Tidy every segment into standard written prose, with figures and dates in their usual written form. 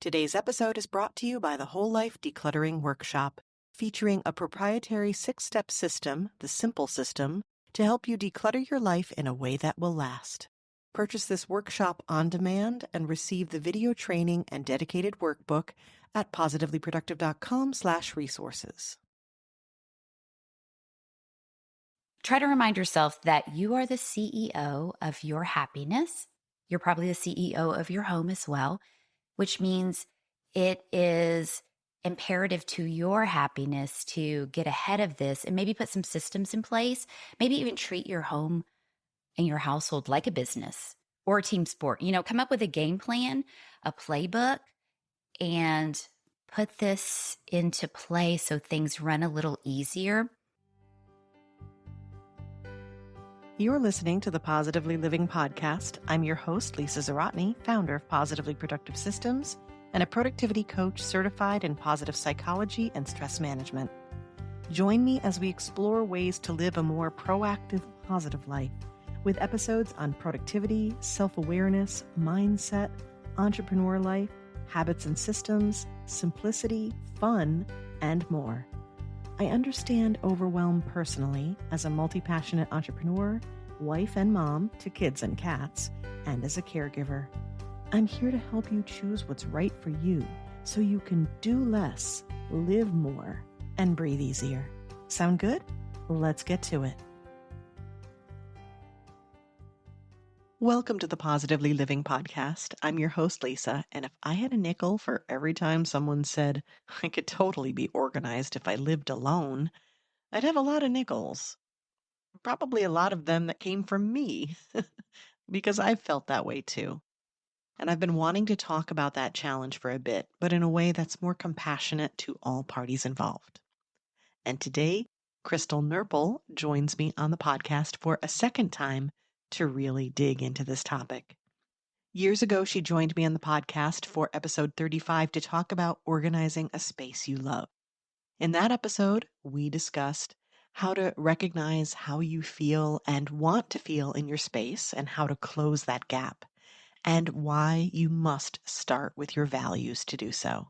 Today's episode is brought to you by the Whole Life Decluttering Workshop, featuring a proprietary 6-step system, the Simple System, to help you declutter your life in a way that will last. Purchase this workshop on demand and receive the video training and dedicated workbook at positivelyproductive.com/resources. Try to remind yourself that you are the CEO of your happiness. You're probably the CEO of your home as well, which means it is imperative to your happiness to get ahead of this and maybe put some systems in place, maybe even treat your home and your household like a business or a team sport. Come up with a game plan, a playbook, and put this into play so things run a little easier. You're listening to the Positively Living Podcast. I'm your host, Lisa Zawrotny, founder of Positively Productive Systems and a productivity coach certified in positive psychology and stress management. Join me as we explore ways to live a more proactive, positive life with episodes on productivity, self-awareness, mindset, entrepreneur life, habits and systems, simplicity, fun, and more. I understand overwhelm personally as a multi-passionate entrepreneur, wife and mom to kids and cats, and as a caregiver. I'm here to help you choose what's right for you so you can do less, live more, and breathe easier. Sound good? Let's get to it. Welcome to the Positively Living Podcast. I'm your host, Lisa, and if I had a nickel for every time someone said I could totally be organized if I lived alone, I'd have a lot of nickels. Probably a lot of them that came from me, because I've felt that way too. And I've been wanting to talk about that challenge for a bit, but in a way that's more compassionate to all parties involved. And today, Crystal Nerpel joins me on the podcast for a second time to really dig into this topic. Years ago, she joined me on the podcast for episode 35 to talk about organizing a space you love. In that episode, we discussed how to recognize how you feel and want to feel in your space and how to close that gap, and why you must start with your values to do so.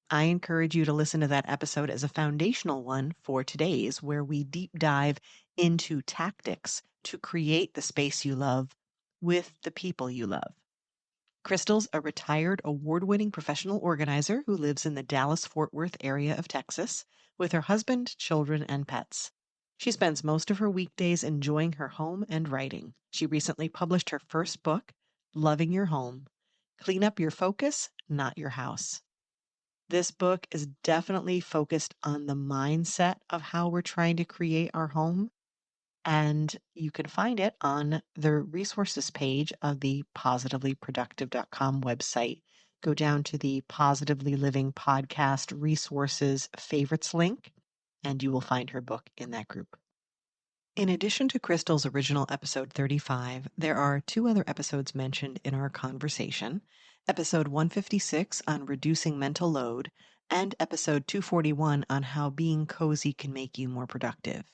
I encourage you to listen to that episode as a foundational one for today's, where we deep dive into tactics to create the space you love with the people you love. Crystal's a retired award-winning professional organizer who lives in the Dallas-Fort Worth area of Texas with her husband, children, and pets. She spends most of her weekdays enjoying her home and writing. She recently published her first book, Loving Your Home. Clean up your focus, not your house. This book is definitely focused on the mindset of how we're trying to create our home. And you can find it on the resources page of the positivelyproductive.com website. Go down to the Positively Living Podcast Resources Favorites link, and you will find her book in that group. In addition to Crystal's original episode 35, there are 2 other episodes mentioned in our conversation. Episode 156 on reducing mental load, and episode 241 on how being cozy can make you more productive.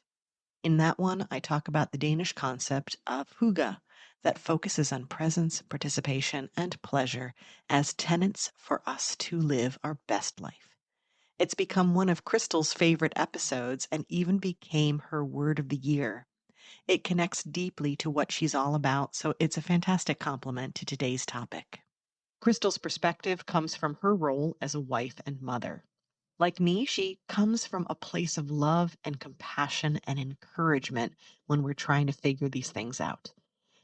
In that one, I talk about the Danish concept of hygge that focuses on presence, participation, and pleasure as tenets for us to live our best life. It's become one of Crystal's favorite episodes and even became her word of the year. It connects deeply to what she's all about, so it's a fantastic complement to today's topic. Crystal's perspective comes from her role as a wife and mother. Like me, she comes from a place of love and compassion and encouragement when we're trying to figure these things out.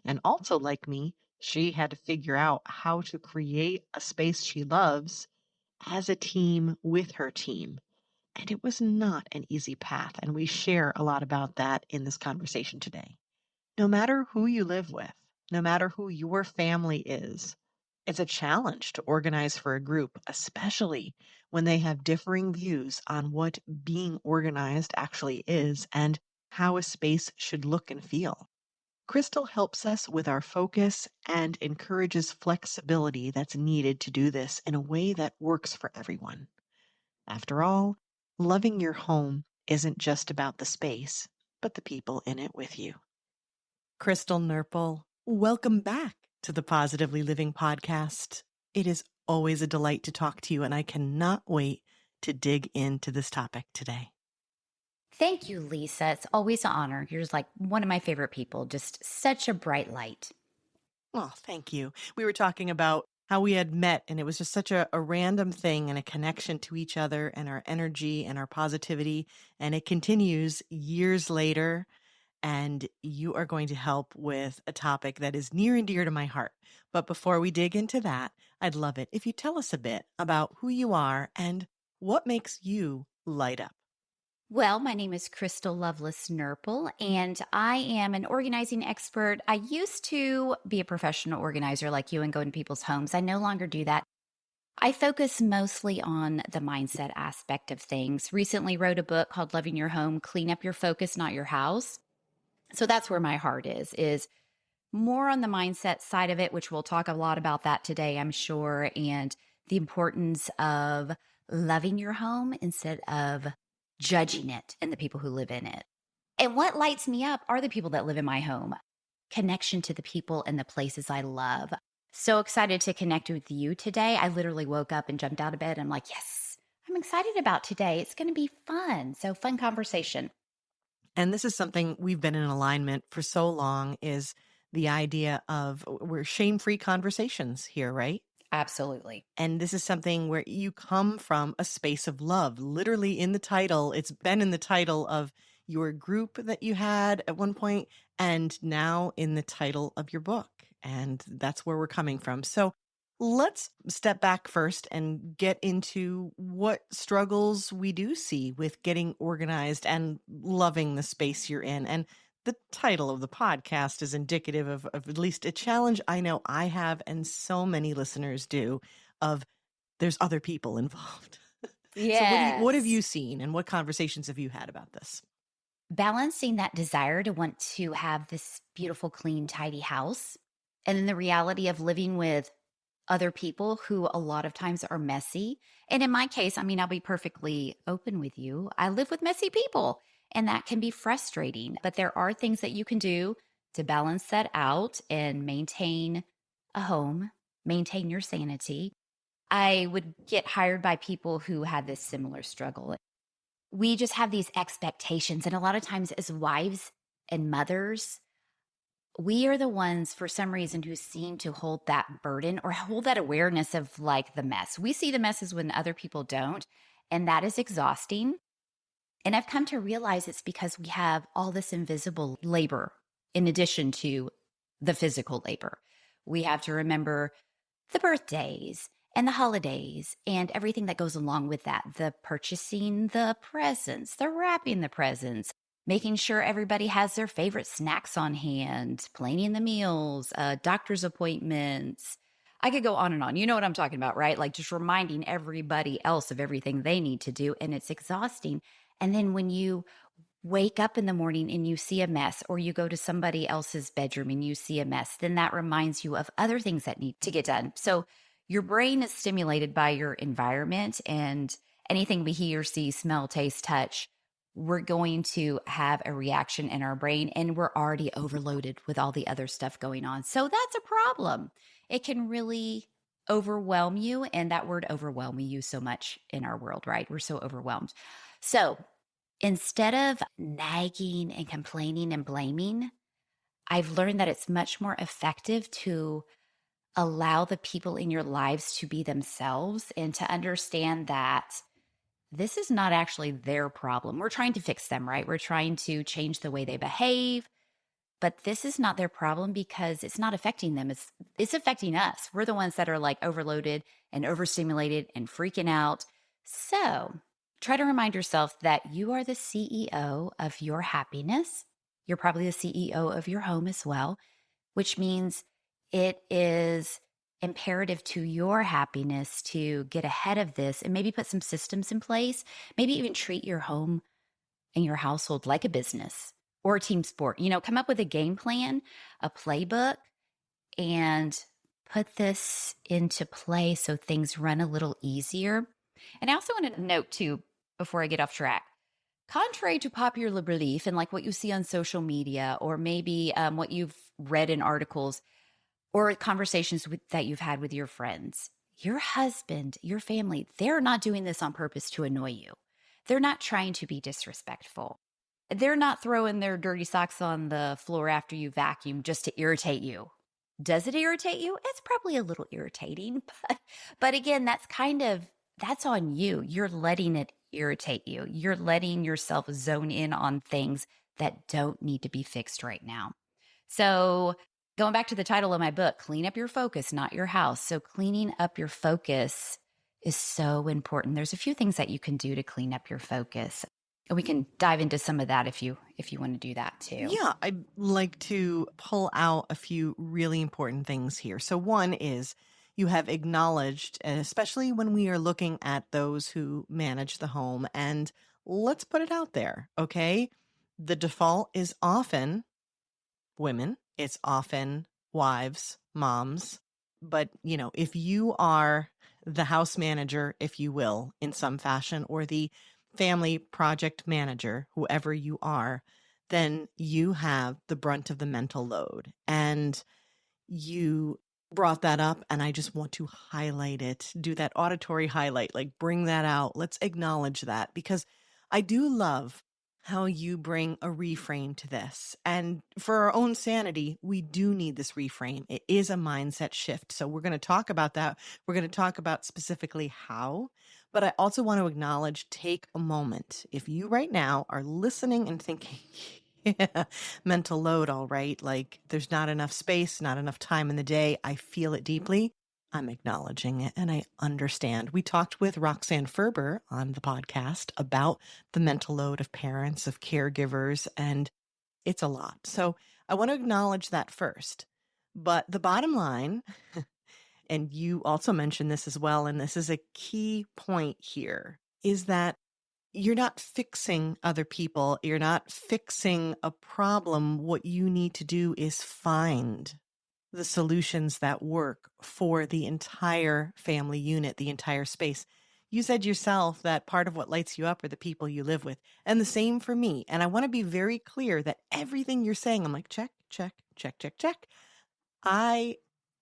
And also like me, she had to figure out how to create a space she loves as a team with her team. And it was not an easy path, and we share a lot about that in this conversation today. No matter who you live with, no matter who your family is, it's a challenge to organize for a group, especially when they have differing views on what being organized actually is and how a space should look and feel. Crystal helps us with our focus and encourages flexibility that's needed to do this in a way that works for everyone. After all, loving your home isn't just about the space, but the people in it with you. Crystal Nerpel, welcome back to the Positively Living Podcast. It is always a delight to talk to you, and I cannot wait to dig into this topic today. Thank you, Lisa. It's always an honor. You're just like one of my favorite people, just such a bright light. Oh, thank you. We were talking about how we had met, and it was just such a random thing and a connection to each other and our energy and our positivity. And it continues years later. And you are going to help with a topic that is near and dear to my heart. But before we dig into that, I'd love it if you tell us a bit about who you are and what makes you light up. Well, my name is Crystal Loveless Nerpel, and I am an organizing expert. I used to be a professional organizer like you and go into people's homes. I no longer do that. I focus mostly on the mindset aspect of things. Recently wrote a book called Loving Your Home, Clean Up Your Focus, Not Your House. So that's where my heart is more on the mindset side of it, which we'll talk a lot about that today, I'm sure, and the importance of loving your home instead of judging it and the people who live in it. And what lights me up are the people that live in my home, connection to the people and the places I love. So excited to connect with you today. I literally woke up and jumped out of bed. I'm like, yes, I'm excited about today. It's going to be fun. So fun conversation. And this is something we've been in alignment for so long is the idea of we're shame-free conversations here, right? Absolutely. And this is something where you come from a space of love. Literally in the title, it's been in the title of your group that you had at one point, and now in the title of your book. And that's where we're coming from. So let's step back first and get into what struggles we do see with getting organized and loving the space you're in. And the title of the podcast is indicative of at least a challenge I know I have and so many listeners do of there's other people involved. So what have you Yes. seen and what conversations have you had about this? Balancing that desire to want to have this beautiful, clean, tidy house, and then the reality of living with other people who a lot of times are messy. And in my case, I mean, I'll be perfectly open with you. I live with messy people, and that can be frustrating. But there are things that you can do to balance that out and maintain a home, maintain your sanity. I would get hired by people who had this similar struggle. We just have these expectations. And a lot of times, as wives and mothers, we are the ones for some reason who seem to hold that burden or hold that awareness of like the mess. We see the messes when other people don't. And that is exhausting. And I've come to realize it's because we have all this invisible labor in addition to the physical labor. We have to remember the birthdays and the holidays and everything that goes along with that, the purchasing the presents, the wrapping the presents, making sure everybody has their favorite snacks on hand, planning the meals, doctor's appointments. I could go on and on. You know what I'm talking about, right? Like just reminding everybody else of everything they need to do. And it's exhausting. And then when you wake up in the morning and you see a mess, or you go to somebody else's bedroom and you see a mess, then that reminds you of other things that need to get done. So your brain is stimulated by your environment, and anything we hear, see, smell, taste, touch, we're going to have a reaction in our brain, and we're already overloaded with all the other stuff going on. So that's a problem. It can really overwhelm you. And that word overwhelm, we use so much in our world, right? We're so overwhelmed. So instead of nagging and complaining and blaming, I've learned that it's much more effective to allow the people in your lives to be themselves and to understand that this is not actually their problem. We're trying to fix them, right? We're trying to change the way they behave, but this is not their problem because it's not affecting them. It's affecting us. We're the ones that are like overloaded and overstimulated and freaking out. So try to remind yourself that you are the CEO of your happiness. You're probably the CEO of your home as well, which means it is imperative to your happiness to get ahead of this and maybe put some systems in place, maybe even treat your home and your household like a business or a team sport. You know, come up with a game plan, a playbook, and put this into play so things run a little easier. And I also want to note too, before I get off track, contrary to popular belief and like what you see on social media, or maybe what you've read in articles or conversations that you've had with your friends, your husband, your family, they're not doing this on purpose to annoy you. They're not trying to be disrespectful. They're not throwing their dirty socks on the floor after you vacuum just to irritate you. Does it irritate you? It's probably a little irritating, but again, that's on you. You're letting it irritate you. You're letting yourself zone in on things that don't need to be fixed right now. So, going back to the title of my book, Clean Up Your Focus, Not Your House. So, cleaning up your focus is so important. There's a few things that you can do to clean up your focus. And we can dive into some of that if you want to do that too. Yeah, I'd like to pull out a few really important things here. So one is you have acknowledged, and especially when we are looking at those who manage the home, and let's put it out there, okay? The default is often women. It's often wives, moms. But, if you are the house manager, if you will, in some fashion, or the family project manager, whoever you are, then you have the brunt of the mental load. And you brought that up, and I just want to highlight it, do that auditory highlight, like bring that out. Let's acknowledge that, because I do love how you bring a reframe to this. And for our own sanity, we do need this reframe. It is a mindset shift. So we're going to talk about that. We're going to talk about specifically how, but I also want to acknowledge, take a moment. If you right now are listening and thinking, yeah, mental load, all right, like there's not enough space, not enough time in the day, I feel it deeply, I'm acknowledging it and I understand. We talked with Roxanne Ferber on the podcast about the mental load of parents, of caregivers, and it's a lot. So I want to acknowledge that first. But the bottom line, and you also mentioned this as well, and this is a key point here, is that you're not fixing other people. You're not fixing a problem. What you need to do is find the solutions that work for the entire family unit, the entire space. You said yourself that part of what lights you up are the people you live with. And the same for me. And I want to be very clear that everything you're saying, I'm like, check, check, check, check, check. I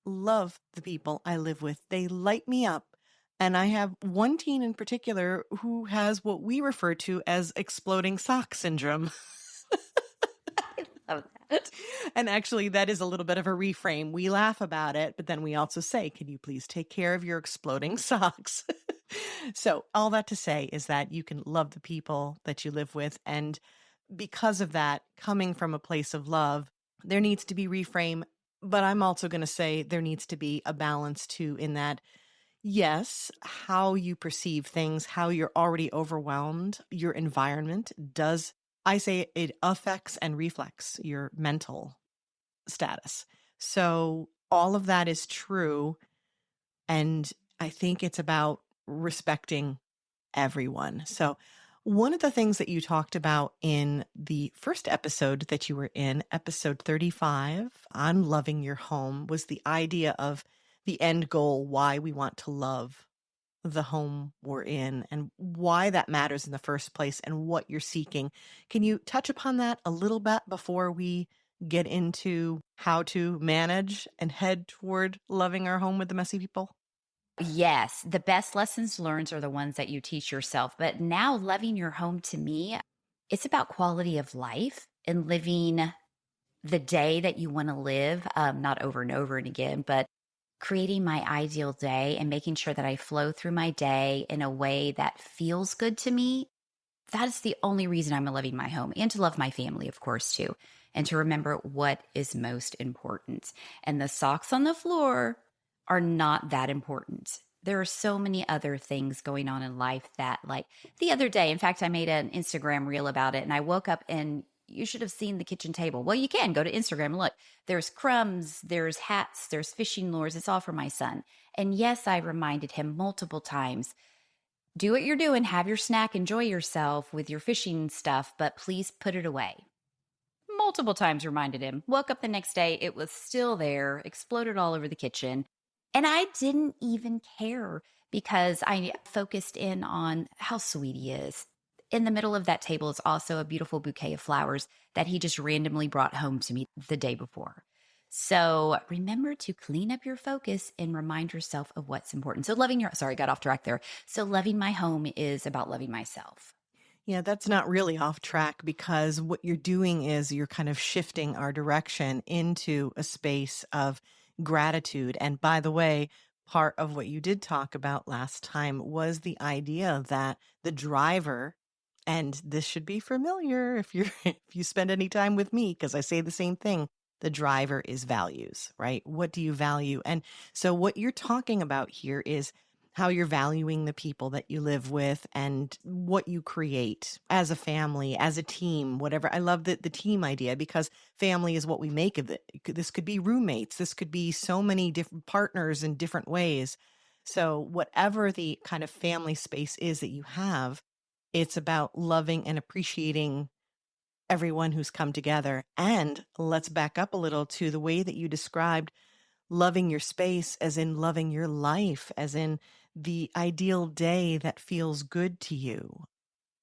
love the people I live with. They light me up. And I have one teen in particular who has what we refer to as exploding sock syndrome. I love that. And actually, that is a little bit of a reframe. We laugh about it, but then we also say, can you please take care of your exploding socks? So all that to say is that you can love the people that you live with. And because of that, coming from a place of love, there needs to be reframe. But I'm also going to say there needs to be a balance too, in that, yes, how you perceive things, how you're already overwhelmed, your environment does, I say it affects and reflects your mental status. So all of that is true. And I think it's about respecting everyone. So one of the things that you talked about in the first episode that you were in, episode 35 on loving your home, was the idea of the end goal, why we want to love the home we're in and why that matters in the first place and what you're seeking. Can you touch upon that a little bit before we get into how to manage and head toward loving our home with the messy people? Yes, the best lessons learned are the ones that you teach yourself. But now, loving your home to me, it's about quality of life and living the day that you want to live, not over and over and again, but creating my ideal day and making sure that I flow through my day in a way that feels good to me. That is the only reason I'm loving my home, and to love my family, of course, too, and to remember what is most important. And the socks on the floor are not that important. There are so many other things going on in life that, like the other day, in fact, I made an Instagram reel about it, and I woke up and you should have seen the kitchen table. Well, you can go to Instagram and look. There's crumbs, there's hats, there's fishing lures. It's all for my son. And yes, I reminded him multiple times, do what you're doing, have your snack, enjoy yourself with your fishing stuff, but please put it away. Multiple times reminded him. Woke up the next day, it was still there, exploded all over the kitchen. And I didn't even care because I focused in on how sweet he is. In the middle of that table is also a beautiful bouquet of flowers that he just randomly brought home to me the day before. So remember to clean up your focus and remind yourself of what's important. So sorry, got off track there. So loving my home is about loving myself. Yeah, that's not really off track because what you're doing is you're kind of shifting our direction into a space of gratitude. And by the way, part of what you did talk about last time was the idea that the driver, and this should be familiar if you're if you spend any time with me, because I say the same thing. The driver is values, right? What do you value? And so what you're talking about here is how you're valuing the people that you live with and what you create as a family, as a team, whatever. I love the team idea because family is what we make of it. This could be roommates. This could be so many different partners in different ways. So whatever the kind of family space is that you have, it's about loving and appreciating everyone who's come together. And let's back up a little to the way that you described loving your space, as in loving your life, as in the ideal day that feels good to you.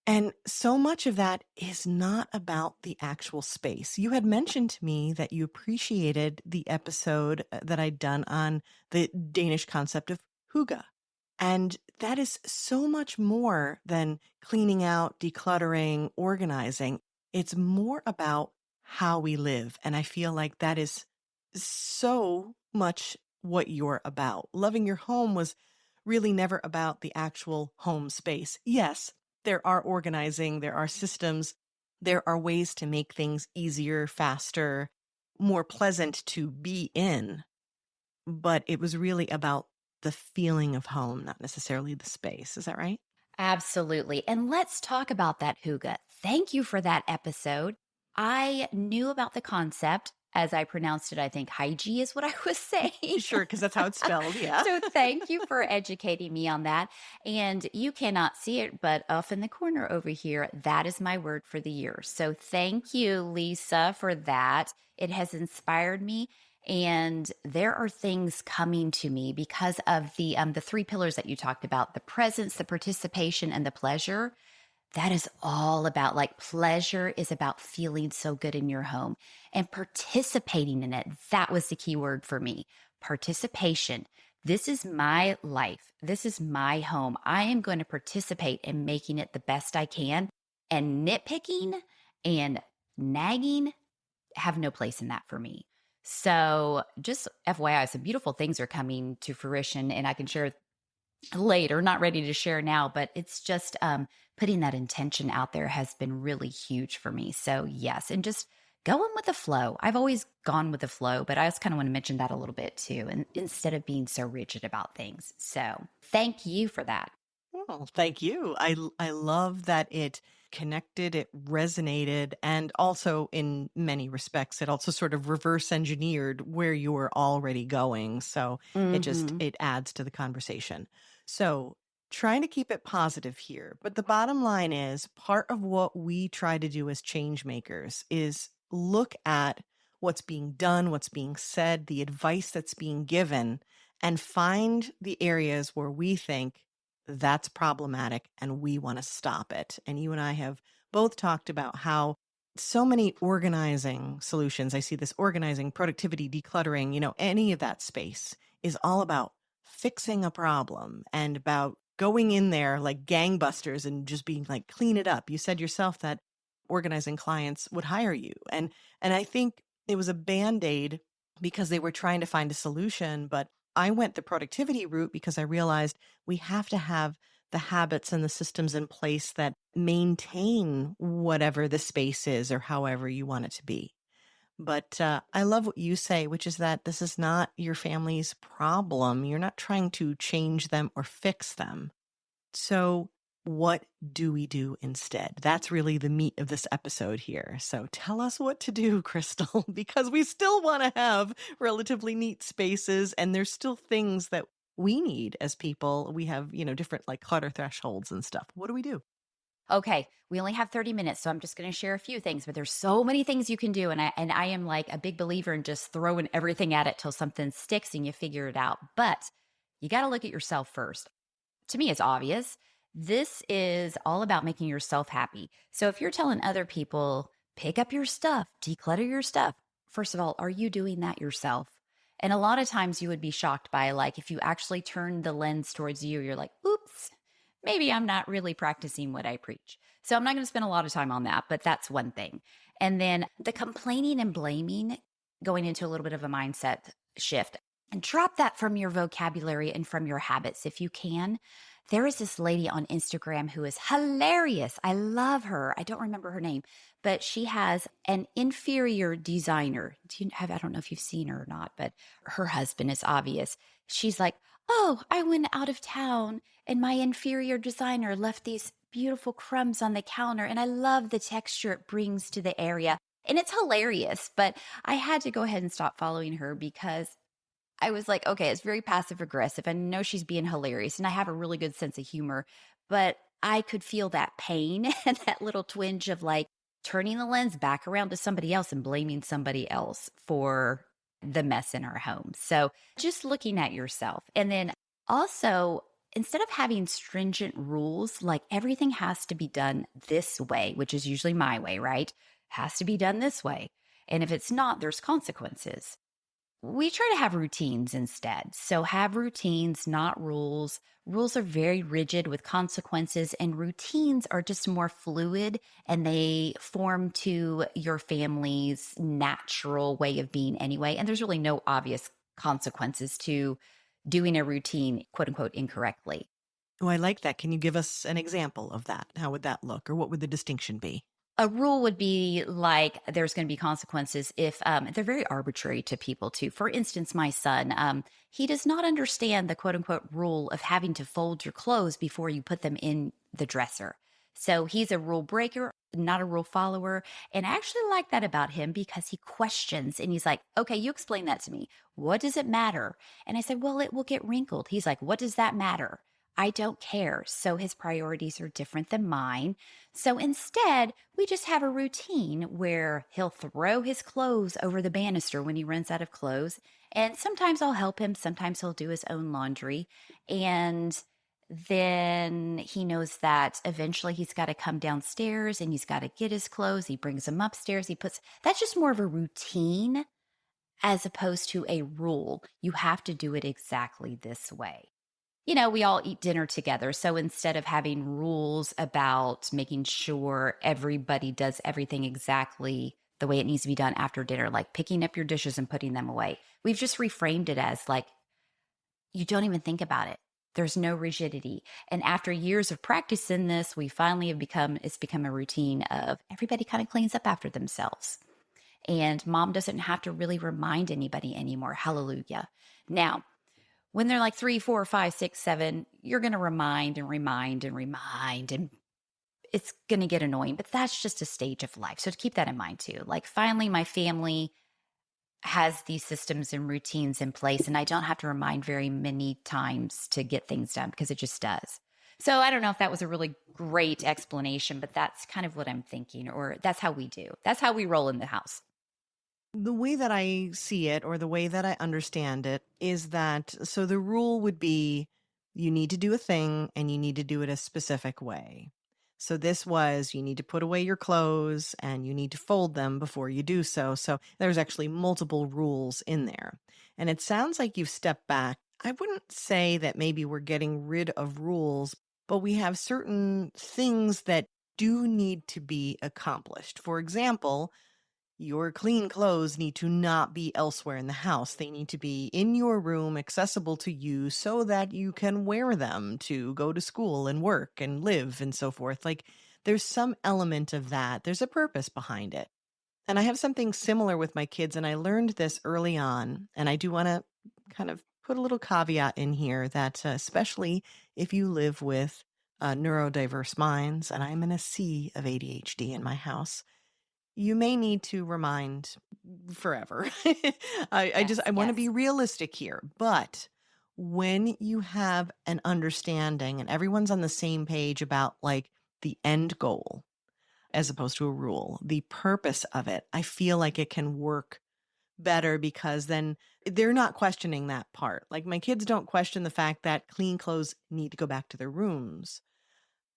And so much of that is not about the actual space. You had mentioned to me that you appreciated the episode that I'd done on the Danish concept of hygge. And that is so much more than cleaning out, decluttering, organizing. It's more about how we live. And I feel like that is so much what you're about. Loving your home was really never about the actual home space. Yes, there are organizing, there are systems, there are ways to make things easier, faster, more pleasant to be in. But it was really about the feeling of home, not necessarily the space. Is that right? Absolutely. And let's talk about that hygge. Thank you for that episode. I knew about the concept. As I pronounced it, I think hygie is what I was saying. Sure, because that's how it's spelled. Yeah. So thank you for educating me on that. And you cannot see it, but off in the corner over here, that is my word for the year. So thank you, Lisa, for that. It has inspired me. And there are things coming to me because of the three pillars that you talked about: the presence, the participation, and the pleasure. That is all about, like, pleasure is about feeling so good in your home and participating in it. That was the key word for me. Participation. This is my life. This is my home. I am going to participate in making it the best I can. And nitpicking and nagging have no place in that for me. So just FYI, some beautiful things are coming to fruition, and I can share later, not ready to share now, but it's just putting that intention out there has been really huge for me. So yes, and just going with the flow. I've always gone with the flow, but I just kind of want to mention that a little bit too, and instead of being so rigid about things. So thank you for that. Well, thank you. I love that it connected, it resonated, and also in many respects, it also sort of reverse engineered where you were already going. So Hmm. it adds to the conversation. So trying to keep it positive here. But the bottom line is part of what we try to do as change makers is look at what's being done, what's being said, the advice that's being given, and find the areas where we think that's problematic and we want to stop it. And you and I have both talked about how so many organizing solutions, I see this organizing, productivity, decluttering, any of that space is all about fixing a problem and about going in there like gangbusters and just being like, clean it up. You said yourself that organizing clients would hire you. And I think it was a band-aid because they were trying to find a solution, but I went the productivity route because I realized we have to have the habits and the systems in place that maintain whatever the space is or however you want it to be. But I love what you say, which is that this is not your family's problem. You're not trying to change them or fix them. So, what do we do instead? That's really the meat of this episode here. So, tell us what to do, Crystal, because we still want to have relatively neat spaces, and there's still things that we need as people. We have, different like clutter thresholds and stuff. What do we do? Okay, we only have 30 minutes, so I'm just going to share a few things, but there's so many things you can do. And I am like a big believer in just throwing everything at it till something sticks and you figure it out. But you got to look at yourself first. To me, it's obvious. This is all about making yourself happy. So if you're telling other people, pick up your stuff, declutter your stuff, first of all, are you doing that yourself? And a lot of times you would be shocked by, like, if you actually turn the lens towards you, you're like, oops, maybe I'm not really practicing what I preach. So I'm not going to spend a lot of time on that, but that's one thing. And then the complaining and blaming, going into a little bit of a mindset shift, and drop that from your vocabulary and from your habits if you can. There is this lady on Instagram who is hilarious. I love her. I don't remember her name, but she has an inferior designer. I don't know if you've seen her or not, but her husband is obvious. She's like, oh, I went out of town and my inferior designer left these beautiful crumbs on the counter, and I love the texture it brings to the area. And it's hilarious, but I had to go ahead and stop following her because I was like, okay, it's very passive aggressive. I know she's being hilarious and I have a really good sense of humor, but I could feel that pain and that little twinge of like turning the lens back around to somebody else and blaming somebody else for the mess in our home. So just looking at yourself. And then also, instead of having stringent rules, like everything has to be done this way, which is usually my way, right? Has to be done this way. And if it's not, there's consequences. We try to have routines instead. So have routines, not rules. Rules are very rigid with consequences, and routines are just more fluid and they form to your family's natural way of being anyway. And there's really no obvious consequences to doing a routine, quote unquote, incorrectly. Oh, I like that. Can you give us an example of that? How would that look, or what would the distinction be? A rule would be like there's going to be consequences if they're very arbitrary to people too. For instance, my son, he does not understand the quote unquote rule of having to fold your clothes before you put them in the dresser. So he's a rule breaker, not a rule follower. And I actually like that about him because he questions and he's like, okay, you explain that to me. What does it matter? And I said, well, it will get wrinkled. He's like, what does that matter? I don't care. So his priorities are different than mine. So instead, we just have a routine where he'll throw his clothes over the banister when he runs out of clothes. And sometimes I'll help him. Sometimes he'll do his own laundry. And then he knows that eventually he's got to come downstairs and he's got to get his clothes. He brings them upstairs. That's just more of a routine as opposed to a rule. You have to do it exactly this way. We all eat dinner together. So instead of having rules about making sure everybody does everything exactly the way it needs to be done after dinner, like picking up your dishes and putting them away, we've just reframed it as like, you don't even think about it. There's no rigidity. And after years of practicing this, we finally it's become a routine of everybody kind of cleans up after themselves. And mom doesn't have to really remind anybody anymore. Hallelujah. Now, when they're like 3, 4, 5, 6, 7, you're going to remind and remind and remind, and it's going to get annoying, but that's just a stage of life. So to keep that in mind too. Like finally, my family has these systems and routines in place, and I don't have to remind very many times to get things done because it just does. So I don't know if that was a really great explanation, but that's kind of what I'm thinking, or that's how we do. That's how we roll in the house. The way that I see it, or the way that I understand it, is that so the rule would be you need to do a thing and you need to do it a specific way. So this was you need to put away your clothes and you need to fold them before you do so. So there's actually multiple rules in there. And it sounds like you've stepped back. I wouldn't say that maybe we're getting rid of rules, but we have certain things that do need to be accomplished. For example, your clean clothes need to not be elsewhere in the house. They need to be in your room, accessible to you so that you can wear them to go to school and work and live and so forth. Like there's some element of that. There's a purpose behind it. And I have something similar with my kids, and I learned this early on. And I do want to kind of put a little caveat in here that especially if you live with neurodiverse minds, and I'm in a sea of ADHD in my house, you may need to remind forever. I want to be realistic here. But when you have an understanding and everyone's on the same page about like the end goal, as opposed to a rule, the purpose of it, I feel like it can work better because then they're not questioning that part. Like my kids don't question the fact that clean clothes need to go back to their rooms.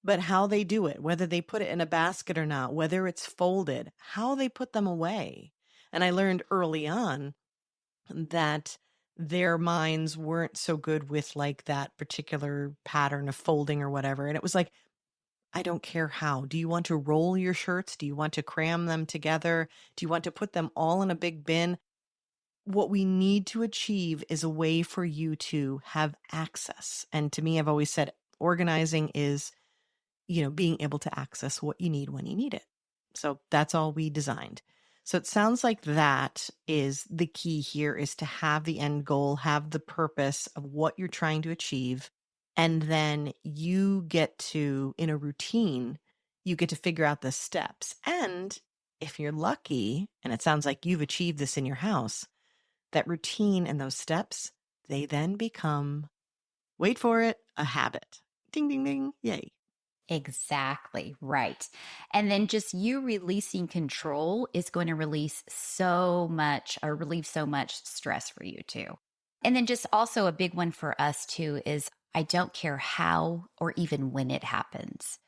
But how they do it, whether they put it in a basket or not, whether it's folded, how they put them away. And I learned early on that their minds weren't so good with like that particular pattern of folding or whatever. And it was like, I don't care how. Do you want to roll your shirts? Do you want to cram them together? Do you want to put them all in a big bin? What we need to achieve is a way for you to have access. And to me, I've always said organizing is, being able to access what you need when you need it. So that's all we designed. So it sounds like that is the key here, is to have the end goal, have the purpose of what you're trying to achieve. And then you get to, in a routine, you get to figure out the steps. And if you're lucky, and it sounds like you've achieved this in your house, that routine and those steps, they then become, wait for it, a habit. Ding, ding, ding. Yay. Exactly. Right. And then just you releasing control is going to release so much or relieve so much stress for you too. And then just also a big one for us too is I don't care how or even when it happens.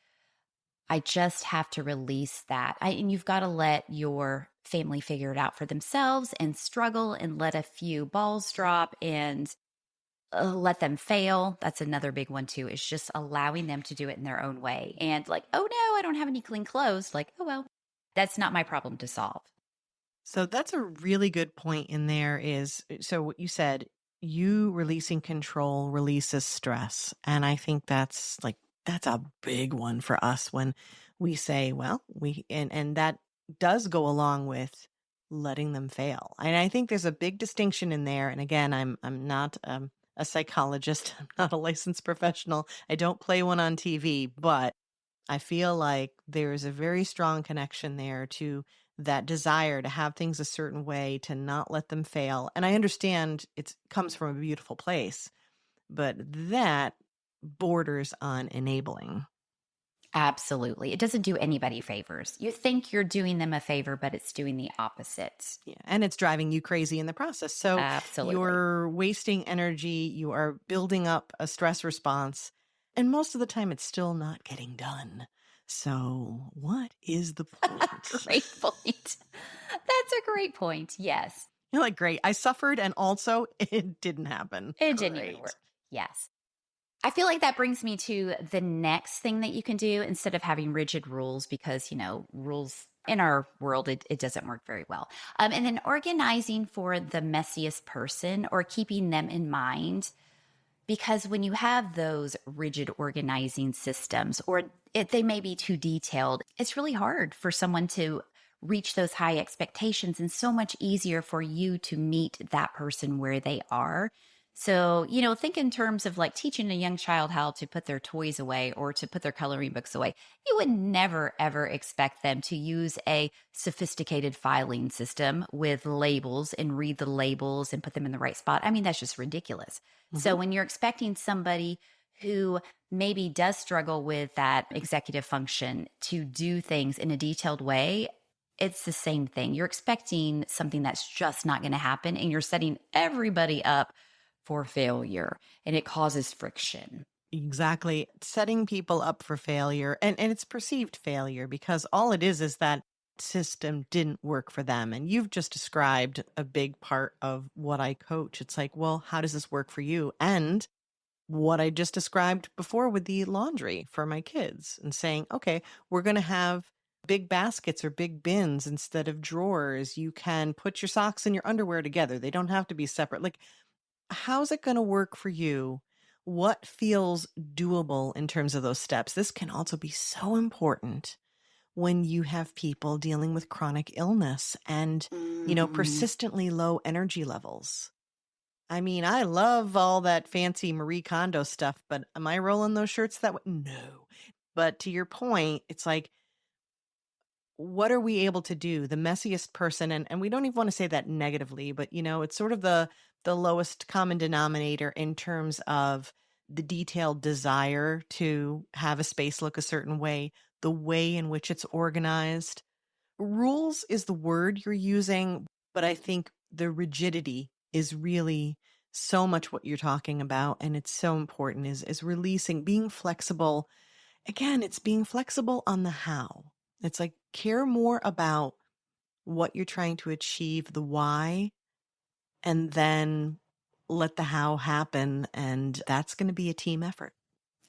I just have to release that. And you've got to let your family figure it out for themselves and struggle and let a few balls drop and let them fail. That's another big one too, is just allowing them to do it in their own way. And like, oh no, I don't have any clean clothes. Like, oh well, that's not my problem to solve. So that's a really good point in there is, so what you said, you releasing control releases stress. And I think that's a big one for us when we say, well, and that does go along with letting them fail. And I think there's a big distinction in there. And again, I'm not a psychologist. I'm not a licensed professional. I don't play one on TV, but I feel like there's a very strong connection there to that desire to have things a certain way, to not let them fail. And I understand it comes from a beautiful place, but that borders on enabling. Absolutely. It doesn't do anybody favors. You think you're doing them a favor, but it's doing the opposite. Yeah. And it's driving you crazy in the process. So Absolutely. you're wasting energy, you are building up a stress response, and most of the time it's still not getting done. So what is the point? Great point. That's a great point. Yes. You're like, great. I suffered and also it didn't happen. It didn't even Great. work. Yes. I feel like that brings me to the next thing that you can do instead of having rigid rules, because, rules in our world, it doesn't work very well. And then organizing for the messiest person or keeping them in mind, because when you have those rigid organizing systems or they may be too detailed, it's really hard for someone to reach those high expectations and so much easier for you to meet that person where they are. So, think in terms of like teaching a young child how to put their toys away or to put their coloring books away. You would never, ever expect them to use a sophisticated filing system with labels and read the labels and put them in the right spot. I mean, that's just ridiculous. So, when you're expecting somebody who maybe does struggle with that executive function to do things in a detailed way, it's the same thing. You're expecting something that's just not going to happen, and you're setting everybody up for failure, and it causes friction. Exactly. Setting people up for failure, and it's perceived failure because all it is that system didn't work for them. And you've just described a big part of what I coach. It's like, well, how does this work for you? And what I just described before with the laundry for my kids, and saying, okay, we're going to have big baskets or big bins instead of drawers. You can put your socks and your underwear together. They don't have to be separate. Like, how's it going to work for you? What feels doable in terms of those steps? This can also be so important when you have people dealing with chronic illness and, persistently low energy levels. I mean, I love all that fancy Marie Kondo stuff, but am I rolling those shirts that way? No. But to your point, it's like, what are we able to do? The messiest person, and we don't even want to say that negatively, but it's sort of the lowest common denominator in terms of the detailed desire to have a space look a certain way, the way in which it's organized. Rules is the word you're using, but I think the rigidity is really so much what you're talking about, and it's so important is releasing, being flexible. Again, it's being flexible on the how. It's like, care more about what you're trying to achieve, the why, and then let the how happen. And that's going to be a team effort.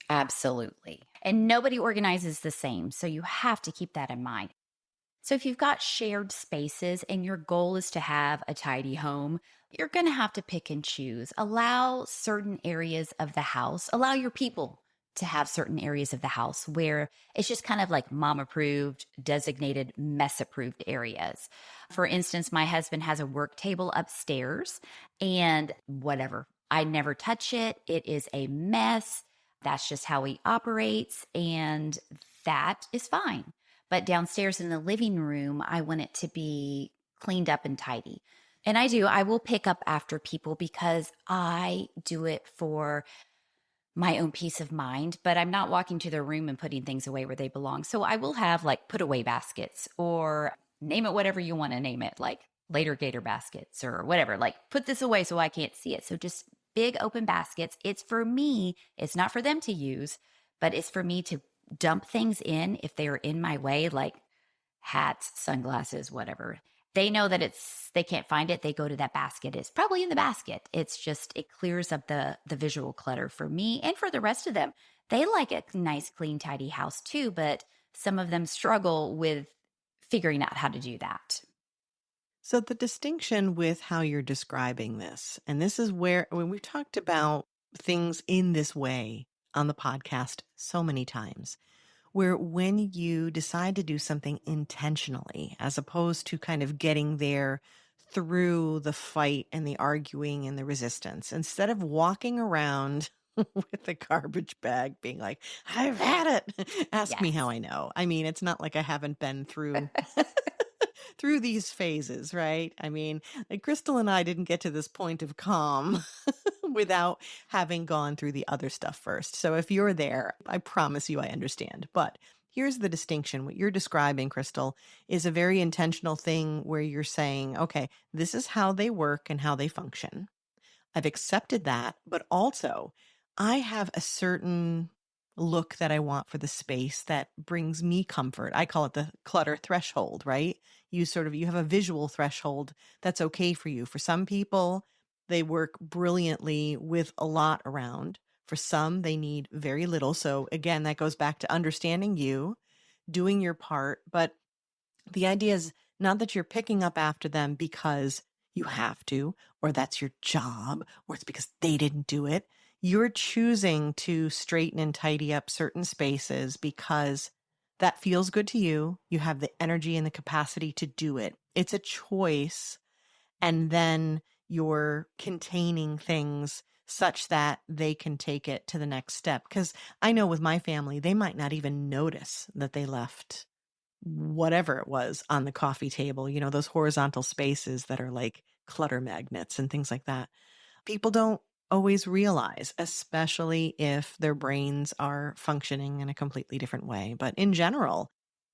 Absolutely. And nobody organizes the same. So you have to keep that in mind. So if you've got shared spaces and your goal is to have a tidy home, you're going to have to pick and choose. Allow certain areas of the house, allow your people to have certain areas of the house where it's just kind of like mom approved, designated mess approved areas. For instance, my husband has a work table upstairs and whatever. I never touch it. It is a mess. That's just how he operates. And that is fine. But downstairs in the living room, I want it to be cleaned up and tidy. And I do, I will pick up after people because I do it for my own peace of mind, but I'm not walking to their room and putting things away where they belong. So I will have like put away baskets or name it whatever you want to name it, like later gator baskets or whatever. Like put this away so I can't see it. So just big open baskets. It's for me, it's not for them to use, but it's for me to dump things in if they are in my way, like hats, sunglasses, whatever. They know that they can't find it. They go to that basket. It's probably in the basket. It's just it clears up the visual clutter for me and for the rest of them. They like a nice, clean, tidy house too, but some of them struggle with figuring out how to do that. So the distinction with how you're describing this, and this is where when we've talked about things in this way on the podcast so many times, where when you decide to do something intentionally, as opposed to kind of getting there through the fight and the arguing and the resistance, instead of walking around with a garbage bag being like, I've had it. Ask me Yes. how I know. I mean, it's not like I haven't been through through these phases, right? I mean, like Crystal and I didn't get to this point of calm without having gone through the other stuff first. So if you're there, I promise you I understand. But here's the distinction. What you're describing, Crystal, is a very intentional thing where you're saying, okay, this is how they work and how they function. I've accepted that, but also I have a certain look that I want for the space that brings me comfort. I call it the clutter threshold, right? You have a visual threshold that's okay for you. For some people, they work brilliantly with a lot around. For some, they need very little. So again, that goes back to understanding you, doing your part, but the idea is not that you're picking up after them because you have to, or that's your job, or it's because they didn't do it. You're choosing to straighten and tidy up certain spaces because that feels good to you. You have the energy and the capacity to do it. It's a choice. And then you're containing things such that they can take it to the next step. Because I know with my family, they might not even notice that they left whatever it was on the coffee table, those horizontal spaces that are like clutter magnets and things like that. People don't always realize, especially if their brains are functioning in a completely different way. But in general,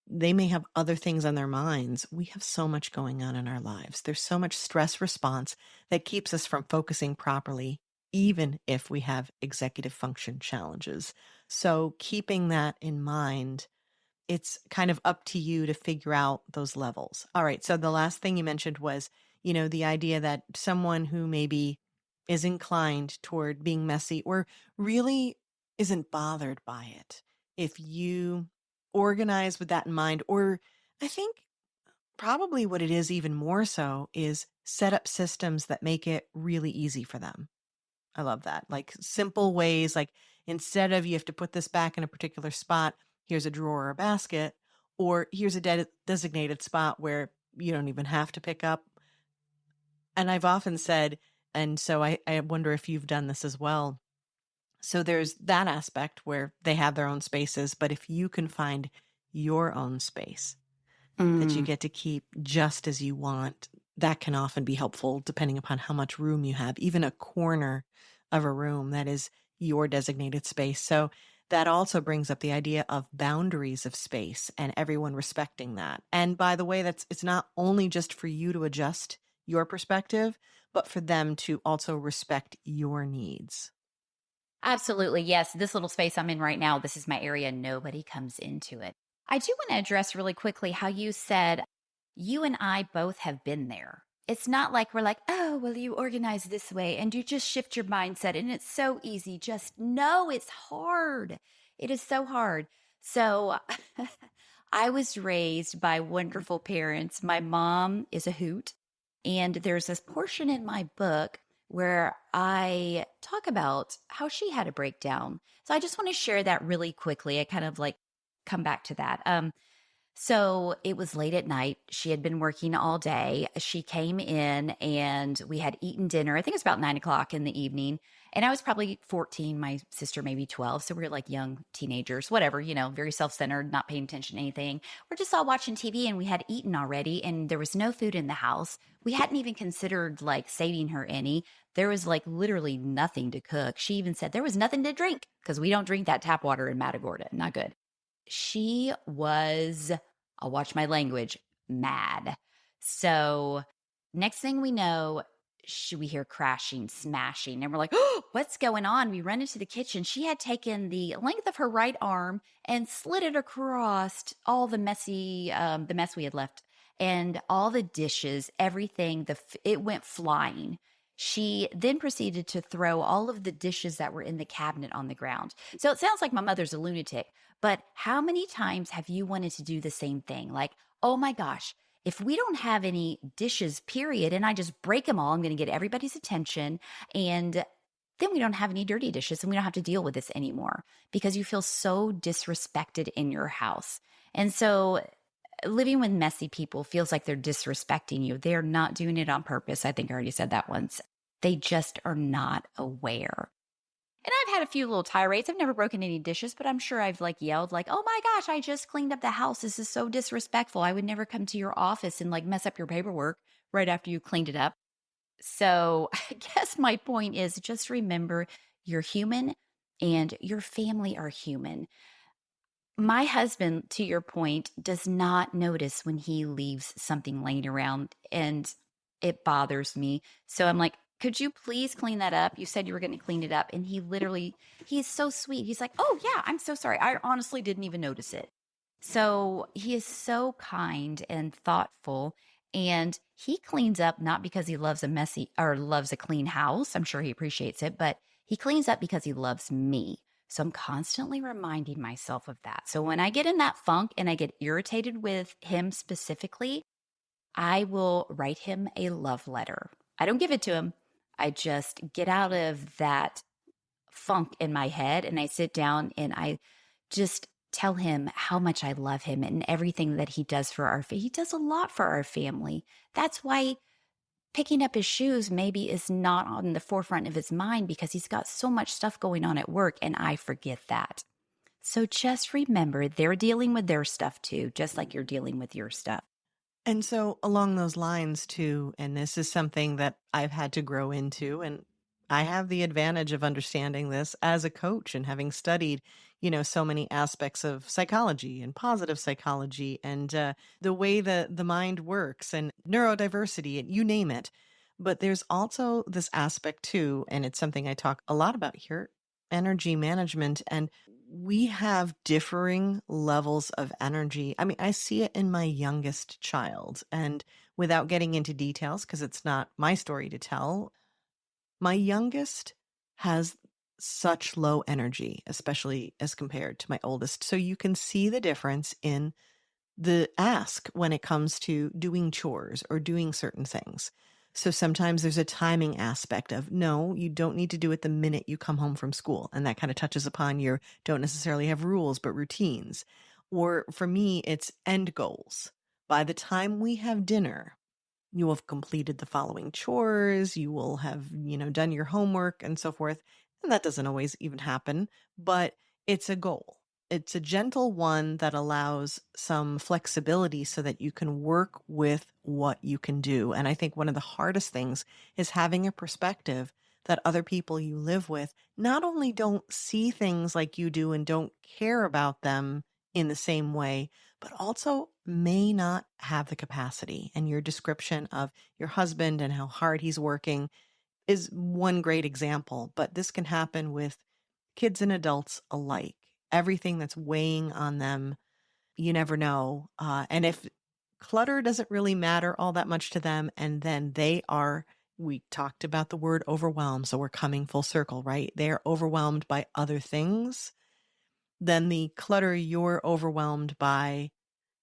they may have other things on their minds. We have so much going on in our lives. There's so much stress response that keeps us from focusing properly, even if we have executive function challenges. So keeping that in mind, it's kind of up to you to figure out those levels. All right. So the last thing you mentioned was, the idea that someone who maybe is inclined toward being messy or really isn't bothered by it. If you organize with that in mind, or I think probably what it is even more so is set up systems that make it really easy for them. I love that. Like simple ways, like instead of you have to put this back in a particular spot, here's a drawer or a basket, or here's a designated spot where you don't even have to pick up. And I've often said, and so I wonder if you've done this as well. So there's that aspect where they have their own spaces, but if you can find your own space that you Mm. get to keep just as you want, that can often be helpful depending upon how much room you have, even a corner of a room that is your designated space. So that also brings up the idea of boundaries of space and everyone respecting that. And by the way, it's not only just for you to adjust your perspective, but for them to also respect your needs. Absolutely. Yes. This little space I'm in right now, this is my area. Nobody comes into it. I do want to address really quickly how you said you and I both have been there. It's not like we're like, oh, well, you organize this way and you just shift your mindset and it's so easy. Just no, it's hard. It is so hard. So I was raised by wonderful parents. My mom is a hoot. And there's this portion in my book where I talk about how she had a breakdown. So I just want to share that really quickly. I kind of like come back to that. So it was late at night. She had been working all day. She came in and we had eaten dinner. I think it was about 9 o'clock in the evening. And I was probably 14, my sister maybe 12. So we were like young teenagers, whatever, very self centered, not paying attention to anything. We're just all watching TV and we had eaten already and there was no food in the house. We hadn't even considered like saving her any. There was like literally nothing to cook. She even said there was nothing to drink because we don't drink that tap water in Matagorda. Not good. She was, I'll watch my language, mad. So next thing we know, we hear crashing, smashing, and we're like, oh, what's going on? We run into the kitchen. She had taken the length of her right arm and slid it across all the the mess we had left, and all the dishes, everything, it went flying. She then proceeded to throw all of the dishes that were in the cabinet on the ground. So it sounds like my mother's a lunatic, but how many times have you wanted to do the same thing? Like, oh my gosh, if we don't have any dishes, period, and I just break them all, I'm going to get everybody's attention. And then we don't have any dirty dishes and we don't have to deal with this anymore because you feel so disrespected in your house. And so living with messy people feels like they're disrespecting you. They're not doing it on purpose. I think I already said that once. They just are not aware. And I've had a few little tirades. I've never broken any dishes, but I'm sure I've like yelled like, "Oh my gosh, I just cleaned up the house. This is so disrespectful. I would never come to your office and like mess up your paperwork right after you cleaned it up." So, I guess my point is just remember you're human and your family are human. My husband, to your point, does not notice when he leaves something laying around and it bothers me. So I'm like, could you please clean that up? You said you were going to clean it up. And he's so sweet. He's like, oh, yeah, I'm so sorry. I honestly didn't even notice it. So he is so kind and thoughtful. And he cleans up not because he loves a messy or loves a clean house. I'm sure he appreciates it, but he cleans up because he loves me. So I'm constantly reminding myself of that. So when I get in that funk and I get irritated with him specifically, I will write him a love letter. I don't give it to him. I just get out of that funk in my head and I sit down and I just tell him how much I love him and everything that he does for he does a lot for our family. That's why picking up his shoes maybe is not on the forefront of his mind because he's got so much stuff going on at work and I forget that. So just remember they're dealing with their stuff too, just like you're dealing with your stuff. And so along those lines too, and this is something that I've had to grow into, and I have the advantage of understanding this as a coach and having studied, so many aspects of psychology and positive psychology and the way the mind works and neurodiversity and you name it. But there's also this aspect too, and it's something I talk a lot about here, energy management. And we have differing levels of energy. I mean, I see it in my youngest child. And without getting into details, because it's not my story to tell, my youngest has such low energy, especially as compared to my oldest. So you can see the difference in the ask when it comes to doing chores or doing certain things. So sometimes there's a timing aspect of, no, you don't need to do it the minute you come home from school. And that kind of touches upon your don't necessarily have rules, but routines. Or for me, it's end goals. By the time we have dinner, you will have completed the following chores, you will have, done your homework and so forth. And that doesn't always even happen, but it's a goal. It's a gentle one that allows some flexibility so that you can work with what you can do. And I think one of the hardest things is having a perspective that other people you live with not only don't see things like you do and don't care about them in the same way, but also may not have the capacity. And your description of your husband and how hard he's working is one great example, but this can happen with kids and adults alike. Everything that's weighing on them, you never know. And if clutter doesn't really matter all that much to them. And then we talked about the word overwhelm. So we're coming full circle, right? They're overwhelmed by other things. Then the clutter you're overwhelmed by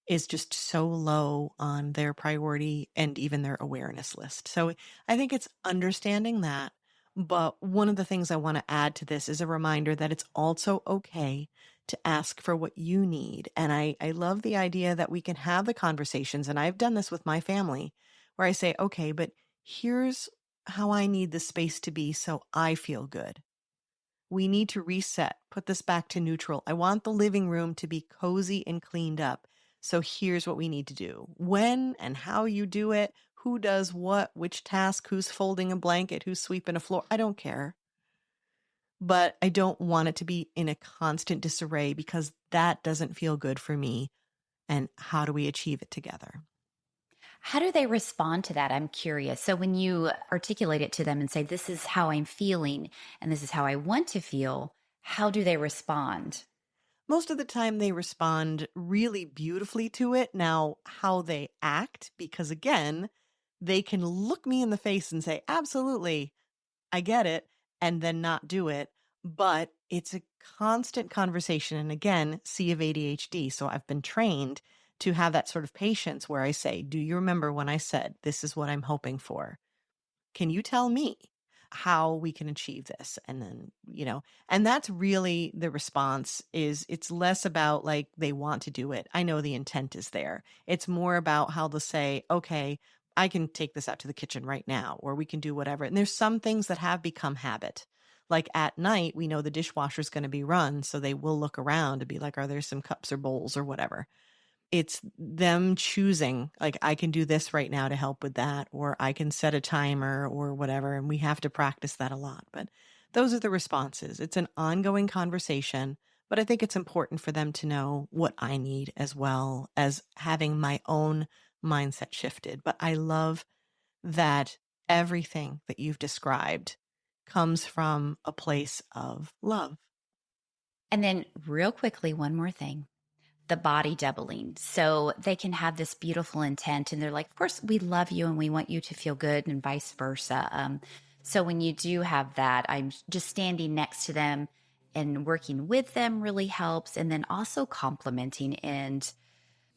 is just so low on their priority and even their awareness list. So I think it's understanding that. But one of the things I want to add to this is a reminder that it's also okay to ask for what you need. And I love the idea that we can have the conversations. And I've done this with my family where I say, okay, but here's how I need the space to be so I feel good. We need to reset, put this back to neutral. I want the living room to be cozy and cleaned up. So here's what we need to do. When and how you do it, who does what, which task, who's folding a blanket, who's sweeping a floor. I don't care. But I don't want it to be in a constant disarray because that doesn't feel good for me. And how do we achieve it together? How do they respond to that? I'm curious. So when you articulate it to them and say, this is how I'm feeling and this is how I want to feel, how do they respond? Most of the time they respond really beautifully to it. Now, how they act, because again, they can look me in the face and say, absolutely, I get it, and then not do it. But it's a constant conversation. And again, C of ADHD. So I've been trained to have that sort of patience where I say, do you remember when I said, this is what I'm hoping for? Can you tell me how we can achieve this? And then, and that's really the response is it's less about like they want to do it. I know the intent is there. It's more about how they'll say, okay, I can take this out to the kitchen right now, or we can do whatever. And there's some things that have become habit. Like at night, we know the dishwasher's going to be run. So they will look around to be like, are there some cups or bowls or whatever? It's them choosing, like, I can do this right now to help with that, or I can set a timer or whatever. And we have to practice that a lot. But those are the responses. It's an ongoing conversation. But I think it's important for them to know what I need as well as having my own mindset shifted. But I love that everything that you've described comes from a place of love. And then, real quickly, one more thing, the body doubling. So they can have this beautiful intent and they're like, of course, we love you and we want you to feel good and vice versa. So when you do have that, I'm just standing next to them and working with them really helps. And then also complimenting and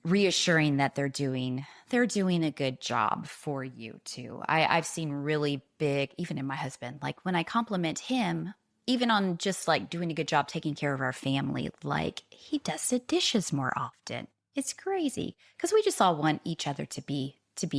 reassuring that they're doing a good job for you too. I've seen really big, even in my husband, like when I compliment him, even on just like doing a good job taking care of our family, like he does the dishes more often. It's crazy because we just all want each other to be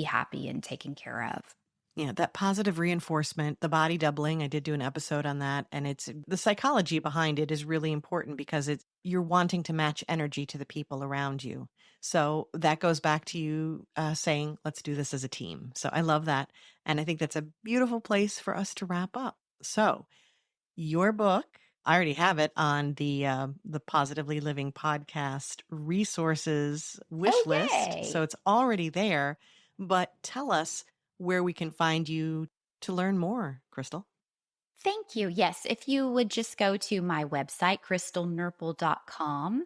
happy and taken care of. Yeah, that positive reinforcement, the body doubling. I did do an episode on that. And it's the psychology behind it is really important because you're wanting to match energy to the people around you. So that goes back to you saying, let's do this as a team. So I love that. And I think that's a beautiful place for us to wrap up. So your book, I already have it on the Positively Living podcast resources wish list. Yay. So it's already there. But tell us where we can find you to learn more, Crystal. Thank you. Yes, if you would just go to my website, crystalnerpel.com,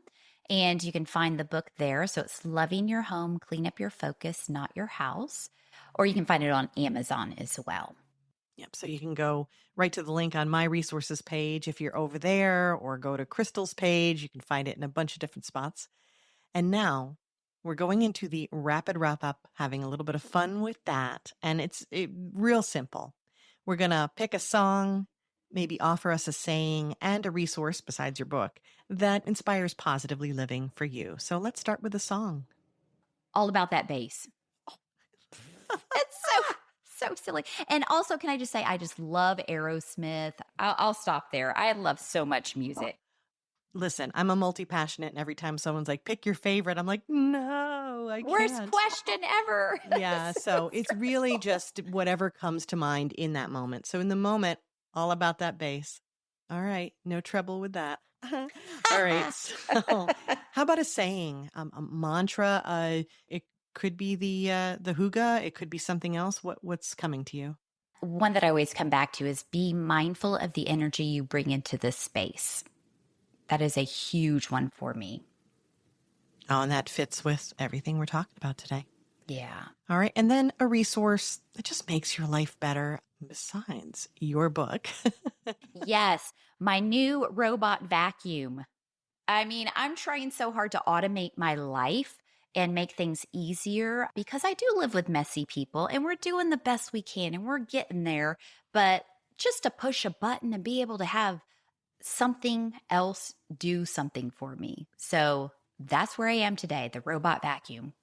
and you can find the book there. So it's Loving Your Home, Clean Up Your Focus, Not Your House. Or you can find it on Amazon as well. Yep. So you can go right to the link on my resources page if you're over there, or go to Crystal's page. You can find it in a bunch of different spots. And now we're going into the rapid wrap up, having a little bit of fun with that. And it's real simple. We're going to pick a song, maybe offer us a saying and a resource besides your book that inspires positively living for you. So let's start with a song. All About That Bass. It's so silly. And also, can I just say, I just love Aerosmith. I'll stop there. I love so much music. Listen, I'm a multi-passionate, and every time someone's like, pick your favorite, I'm like, no, I can't. Worst question ever. Yeah, so it's really just whatever comes to mind in that moment. So in the moment, all about that bass. All right, no trouble with that. All right, so how about a saying, a mantra? It could be the hygge. It could be something else. What's coming to you? One that I always come back to is be mindful of the energy you bring into this space. That is a huge one for me. Oh, and that fits with everything we're talking about today. Yeah. All right. And then a resource that just makes your life better besides your book. Yes, my new robot vacuum. I mean, I'm trying so hard to automate my life and make things easier because I do live with messy people and we're doing the best we can and we're getting there. But just to push a button and be able to have something else do something for me. So that's where I am today, the robot vacuum.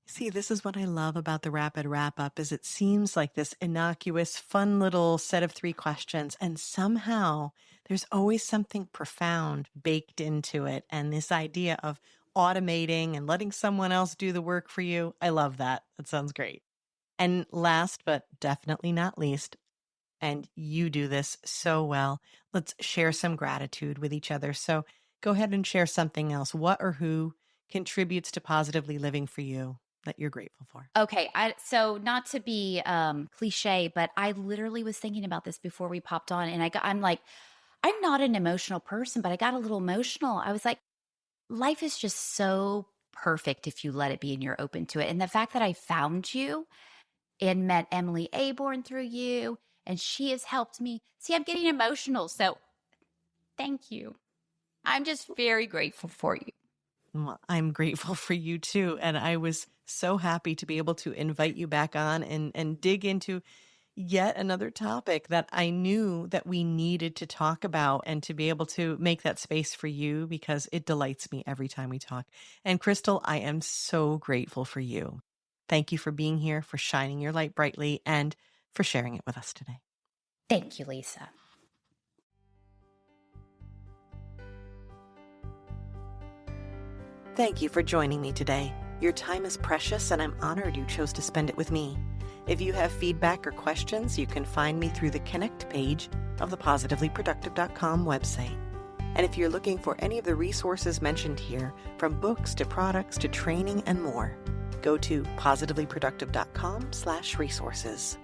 See, this is what I love about the rapid wrap up is it seems like this innocuous, fun little set of 3 questions, and somehow there's always something profound baked into it. And this idea of automating and letting someone else do the work for you, I love that. That sounds great. And last but definitely not least, and you do this so well, let's share some gratitude with each other. So go ahead and share something else. What or who contributes to positively living for you that you're grateful for? Okay, so not to be cliche, but I literally was thinking about this before we popped on, and I'm like, I'm not an emotional person, but I got a little emotional. I was like, life is just so perfect if you let it be and you're open to it. And the fact that I found you and met Emily Aborn through you, and she has helped me. See, I'm getting emotional. So thank you. I'm just very grateful for you. Well, I'm grateful for you too. And I was so happy to be able to invite you back on and dig into yet another topic that I knew that we needed to talk about and to be able to make that space for you because it delights me every time we talk. And Crystal, I am so grateful for you. Thank you for being here, for shining your light brightly, and for sharing it with us today. Thank you, Lisa. Thank you for joining me today. Your time is precious, and I'm honored you chose to spend it with me. If you have feedback or questions, you can find me through the Connect page of the positivelyproductive.com website. And if you're looking for any of the resources mentioned here, from books to products to training and more, go to positivelyproductive.com/resources.